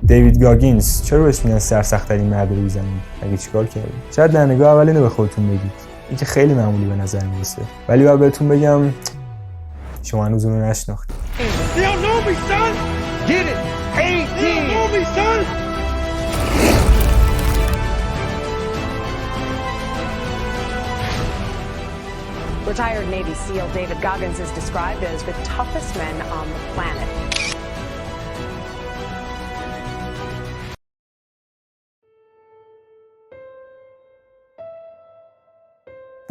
دیوید گاگینز چرا بهش میگن سرسخت ترین مرد روی زمین؟ مگه چیکار کرده؟ شاید در نگاه اول اینو به خودتون بگید، این که خیلی معمولی به نظر میرسه، ولی باید بهتون بگم شما هنوز اونو نشناختید. Retired Navy SEAL David Goggins is described as the toughest man on the planet.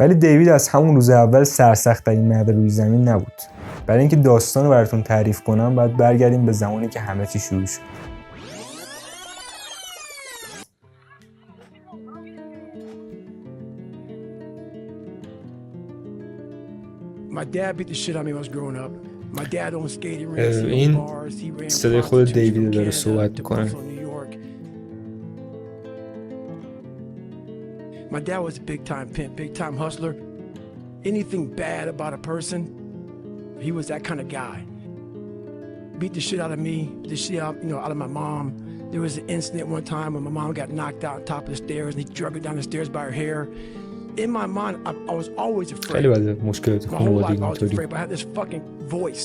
ولی دیوید از همون روز اول سرسخت‌ترین مرد روی زمین نبود. برای اینکه داستان رو براتون تعریف کنم باید برگردیم به زمانی که همه چی شروع شد. این صدای خود دیوید داره صحبت میکنه. My dad was a big-time pimp, big-time hustler. Anything bad about a person, he was that kind of guy. Beat the shit out of me, beat the shit out of my mom. There was an incident one time when my mom got knocked out on top of the stairs and he dragged her down the stairs by her hair. In my mind, I was always afraid. خیلی بده مشکلات خانوادگی اینطوری. I had this fucking voice,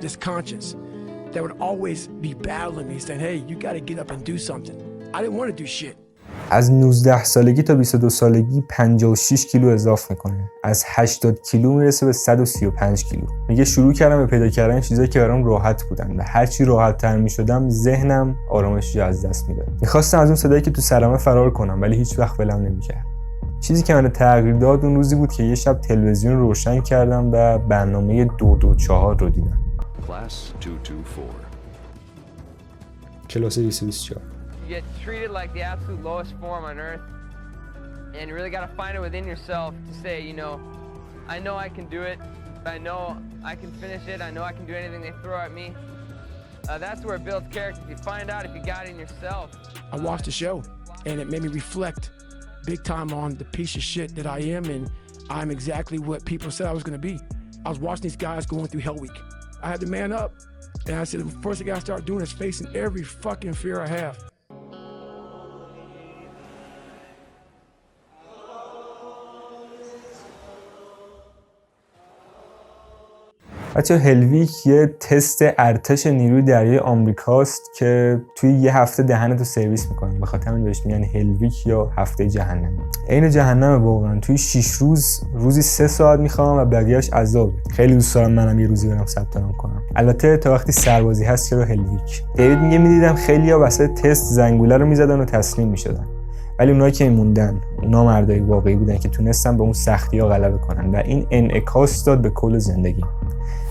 this conscience that would always be battling me, saying, "Hey, you got to get up and do something." I didn't want to do shit. از 19 سالگی تا 22 سالگی 56 کیلو اضافه میکنه. از 80 کیلو میرسه به 135 کیلو. میگه شروع کردم به پیدا کردن چیزایی که برام راحت بودن و هرچی راحت تر میشدم ذهنم آرامش از دست میداد. میخواستم از اون صدایی که تو سرمه فرار کنم ولی هیچ وقت ولم نمیکرد. چیزی که من تغییر داد اون روزی بود که یه شب تلویزیون روشن کردم و برنامه 224 رو دیدم. کلاس 224. You get treated like the absolute lowest form on earth, and you really got to find it within yourself to say, you know I can do it, I know I can finish it, I know I can do anything they throw at me. That's where it builds character. You find out if you got it in yourself. I watched the show, and it made me reflect big time on the piece of shit that I am, and I'm exactly what people said I was going to be. I was watching these guys going through Hell Week. I had to man up, and I said, the first thing I got to start doing is facing every fucking fear I have. بچه هلویک یه تست ارتش نیروی دریایی آمریکاست که توی یه هفته دهنتو سرویس میکنن، به خاطر همین بهش میگن هلویک یا هفته جهنمی. عین جهنم واقعا. توی 6 روزی 3 ساعت میخوام و بقیه‌اش عذاب. خیلی دوست دارم منم یه روزی برم ثبت نام کنم. البته تا وقتی سربازی هست که رو هلویک. دیوید میگه میدیدم خیلیا واسه تست زنگوله رو میزدن و تسلیم میشدن. ولی اونایی که موندن اونا مردای واقعی بودن که تونستن به اون سختی‌ها غلبه کنن و این انعکاس داد به کل زندگی.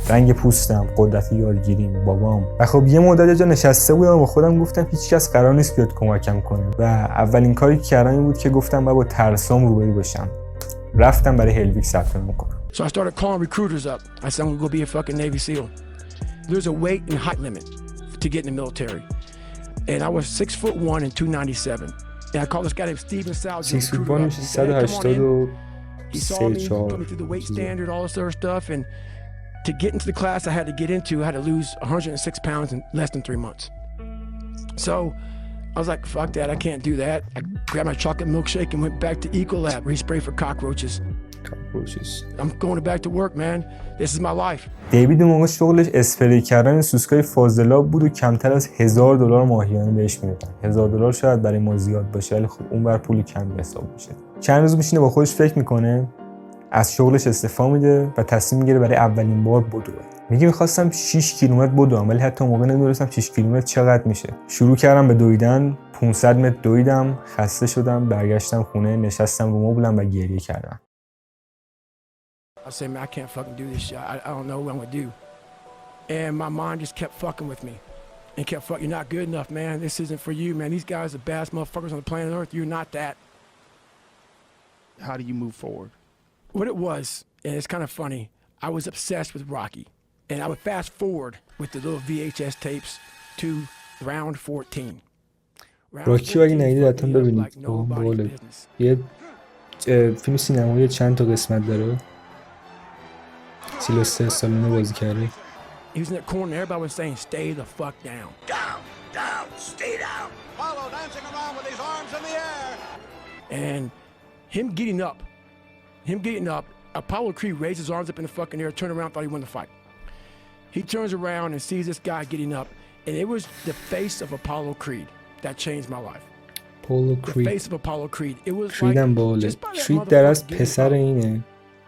رنگ پوستم، قدرت یادگیریم، بابام. و خب یه مدت یه جا نشسته بودم و با خودم گفتم هیچ کس قرار نیست بیاد کمکم کنه و اولین کاری که کردم این بود که گفتم باید با ترسام روبرو بشم. رفتم برای هلویک ثبت نام کنم. So I started calling recruiters up. I said I'm going to go be a fucking Navy SEAL. There's a weight and height limit to get in the military. And I was 6'1" and 297. And I called this guy named Steven Salge. 6'1" میشه 183. He saw me, put me through the weight standard, all this other stuff, and to get into the class I had to get into, I had to lose 106 pounds in less than 3 months. So I was like, fuck that, I can't do that. I grabbed my chocolate milkshake and went back to Ecolab, where he sprayed for cockroaches. I'm going back to work, man. This is my life. دیوید موقع شغلش اسپری کردن سوسکای فاضلاب بود و کمتر از $1000 ماهیانه بهش میدادن. $1000 شاید برای ما زیاد باشه ولی خب اونور پول کمی حساب میشه. چند روز میشینه با خودش فکر میکنه، از شغلش استعفا میده و تصمیم میگیره برای اولین بار بدوه. میگه میخواستم 6 کیلومتر بدوم ولی حتی موقع نمیدونستم 6 کیلومتر چقدر میشه. شروع کردم به دویدن، 500 متر دویدم، خسته شدم، برگشتم خونه، نشستم رو مبلم و گریه کردم. I said, man, I can't fucking do this shit. I don't know what I'm gonna do. And my mind just kept fucking with me. And kept fucking, you're not good enough, man. This isn't for you, man. These guys are the baddest motherfuckers on the planet Earth. You're not that. How do you move forward? What it was, and it's kind of funny, I was obsessed with Rocky. And I would fast forward with the little VHS tapes to round 14. راکی اگه ندیدید حتما ببینید. باله. یه فیلم سینمایی چند تا قسمت داره. سیلوستر استالون بازی کرده. He was in that corner and everybody was saying, stay the fuck down. Down, stay down. Apollo dancing around with his arms in the air. And him getting up, Apollo Creed raised his arms up in the fucking air, turned around, thought he won the fight. He turns around and sees this guy getting up, and it was the face of Apollo Creed that changed my life. Apollo Creed. The face of Apollo Creed. It was Creedم like باله. just by that Creed در از motherfucker getting پسر up, اینه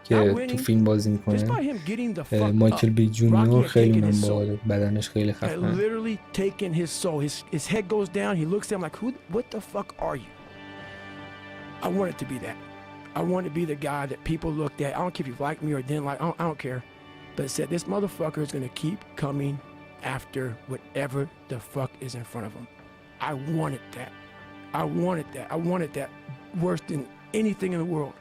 که not تو winning, فیلم بازی just by میکنه. him getting the fuck مایکل up, بی جونیور Rocky had خیلی taken من his soul. باله. بدنش خیلی Had خفنه. literally taken his soul. His head goes down. He looks at him like, what the fuck are you? I wanted to be that. I wanted to be the guy that people looked at. I don't care if you liked me or didn't like. I don't care. But it said this motherfucker is gonna keep coming after whatever the fuck is in front of him. I wanted that. I wanted that worse than anything in the world.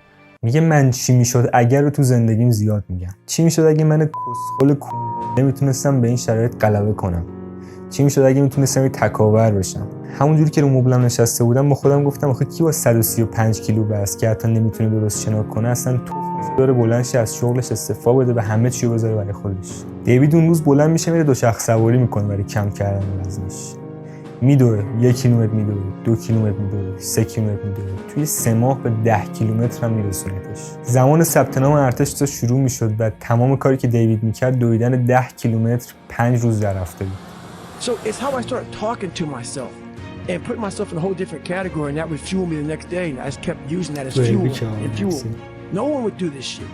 میگه من چی میشد اگر رو تو زندگیم زیاد میگم. چی میشد اگه من کسخل کونگو نمیتونستم به این شرایط غلبه کنم؟ چی میشد اگه میتونستم یه تکاور بشم؟ همونجوری که رو مبلم نشسته بودم با خودم گفتم آخه کی با 135 کیلو وزن که حتی نمیتونه درست شنا کنه اصلا تخمش داره بلند شه از شغلش استعفا بده و همه چی رو بذاره برای خودش. دیوید اون روز بلند میشه میره دوچرخه سواری میکنه برای کم کردن وزنش. میدوه 1 کیلومتر میدوه 2 کیلومتر میدوه 3 کیلومتر میدوه توی 3 ماه به 10 کیلومتر هم میرسونتش. زمان ثبت نام ارتش تا شروع میشد و تمام کاری که دیوید میکرد دویدن 10 کیلومتر 5 روز در هفته بود. So it's how I started talking to myself and putting myself in a whole different category, and that would fuel me the next day. And I just kept using that as fuel. No one would do this shit.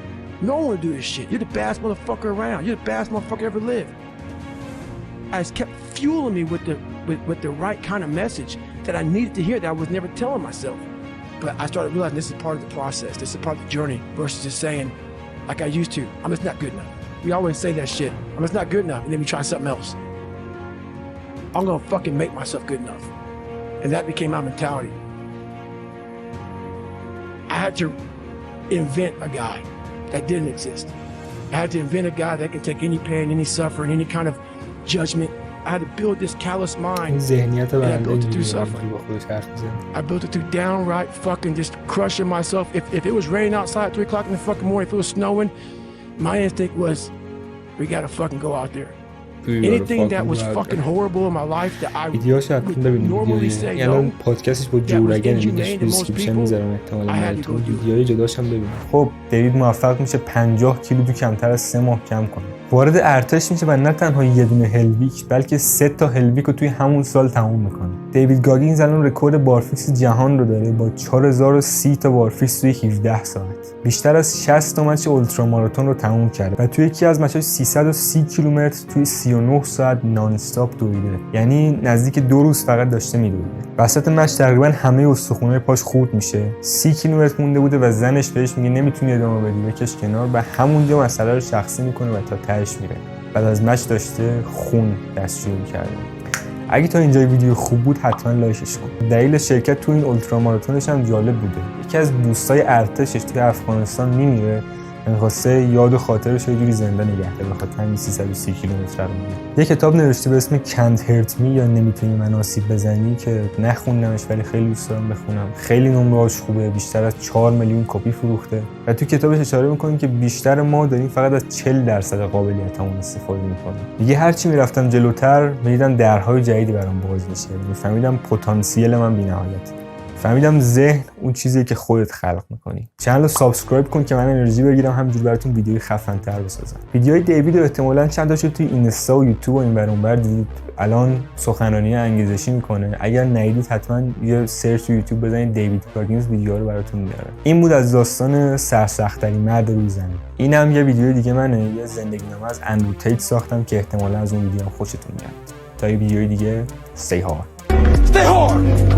No one would do this shit. You're the baddest motherfucker around. You're the baddest motherfucker ever lived. I just kept fueling me with the right kind of message that I needed to hear that I was never telling myself. But I started realizing this is part of the process. This is part of the journey versus just saying, like I used to, I'm just not good enough. We always say that shit. I'm just not good enough, and then we try something else. I'm gonna fucking make myself good enough. And that became my mentality. I had to invent a guy that didn't exist. I had to invent a guy that can take any pain, any suffering, any kind of judgment. I had to build this callous mind. And I built it through suffering. I built it through downright fucking just crushing myself. If it was raining outside at 3 o'clock in the fucking morning, if it was snowing, my instinct was, we gotta fucking go out there. Anything that was fucking horrible in my life that I would normally say no, الان پادکستش با جورگن دیسکریپشن میذارم احتمال ماراتون ویدیوهای جداش هم ببینید. خب دیوید موفق میشه 50 کیلو تو کمتر از 3 ماه کم کنه. وارد ارتش میشه و نه تنها یه دونه هلویک بلکه 3 تا هلویک رو توی همون سال تموم میکنه. دیوید گاگینز الان رکورد بارفیکس جهان رو داره با 4030 تا بارفیکس توی 17 ساعت. بیشتر از 60 تا مچ الترا ماراتون رو تموم کرده و توی یکی از مچاش 330 کیلومتر توی 39 ساعت نان استاپ دویده. یعنی نزدیک 2 روز فقط داشته میدویده. وسط مچ تقریبا همه استخونای پاش خورد میشه. 30 کیلومتر مونده بوده و زنش بهش میگه نمیتونی ادامه بدی بکش کنار و همونجا مسئله رو شخصی میکنه و تا تهش میره. بعد از مچ داشته خون دستشویی می‌کرده. اگه تا اینجای ویدیو خوب بود حتما لایکش کن. دلیل شرکت تو این الترا ماراتونش هم جالب بوده. یکی از دوستای ارتشش توی افغانستان میمیره، می‌خواسته یاد و خاطرش رو یه جوری زنده نگه داره، بخاطر همین 330 کیلومتر رو میره. یه کتاب نوشته به اسم کانت هرت می یا نمیتونی من آسیب بزنی که نخوندمش ولی خیلی دوست دارم بخونم. خیلی نمره‌اش خوبه، بیشتر از 4 میلیون کپی فروخته و تو کتابش اشاره می‌کنه که بیشتر ما داریم فقط از 40% قابلیتمون استفاده می‌کنیم. دیگه هرچی میرفتم جلوتر می‌دیدم درهای جدیدی برام باز میشه. می‌فهمیدم پتانسیل من بی‌نهایته. فهمیدم ذهن اون چیزیه که خودت خلق می‌کنی. چنل رو سابسکرایب کن که من انرژی بگیرم همینجوری براتون ویدیوی خفن‌تر بسازم. ویدیوهای دیوید رو احتمالاً چند تاشو توی اینستا و یوتیوب و این ور اون ور دیدید. الان سخنرانی انگیزشی میکنه. اگر ندیدید حتما یه سرچ تو یوتیوب بزنید دیوید گاگینز ویدیوها رو براتون میاره. این بود از داستان سرسخت‌ترین مرد روی زمین. اینم یه ویدیو دیگه منه، یه زندگی‌نامه از اندرو تیت ساختم که احتمالاً از اون ویدیو خوشتون میاد. تا یه ویدیوی دیگه stay hard.